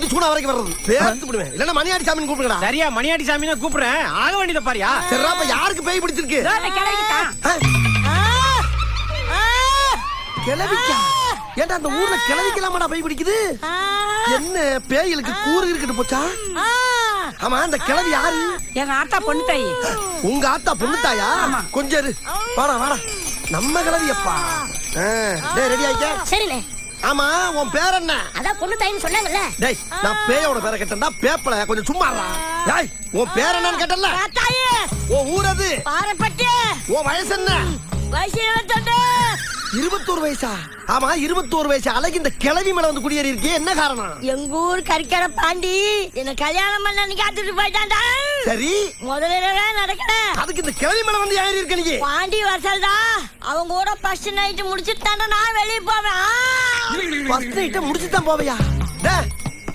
இங்கிட்டு சூடா வரைக்கும் வர்றது பேர்த்து விடுவேன். இல்லன்னா மணியாடி சாமின்னு கூப்பிடுங்கடா. சரியா மணியாடி சாமி தான் கூப்பிடுறேன். ஆக வேண்டியத பாரியா. சரிடா, அப்ப யாருக்கு பேய் பிடிச்சிருக்கு? கிளவிக்கா? ஏன்டா அந்த ஊர்ல கிளவிக்கலாமாடா பேய் பிடிக்குது? என்ன பேய்களுக்கு கூறு இருக்குன்னு போச்சா? ஆமா, அந்த கிளவி யாரு? எங்க ஆத்தா பொண்ணு தாயி. உங்க ஆத்தா பொண்ணு தாயா? கொஞ்சம் இரு. வாடா வாடா, நம்ம கிளவியப்பா. டேய் ரெடி ஆயிட்ட? சரிண்ணே. ஆமா, உன் பேர் என்ன? அதான் பொண்ணு தாயின்னு சொன்னாங்கல்ல. டேய், நான் பேயோட பேரை கேட்டேன்டா, பேப்பல கொஞ்சம் சும்மா இருடா. டேய், உன் பேர் என்னன்னு கேட்டல? தாயி. உன் ஊர் அது? பாரப்பட்டி. உன் வயசு என்ன? வயசு 22. 21 வயசா? ஆமா, 21 வயசு அழகு இந்த கிளவி மேல வந்து குடியேறி இருக்கே, என்ன காரணம்? எங்க ஊர் கறிக்கடை பாண்டி என்ன கல்யாணம் பண்ண காத்துட்டு போயிட்டான்டா. சரி, முதல்ல நடக்கல. அதுக்கு இந்த கிளவி மேல வந்து ஏறி இருக்க நீ? பாண்டி வசல்டா. அவங்க கூட ஃபர்ஸ்ட் நைட் முடிச்சிட்டாண்டா நான் வெளிய போவேன். ஃபர்ஸ்ட் நைட் முடிச்சு தான் போவியா? டேய்,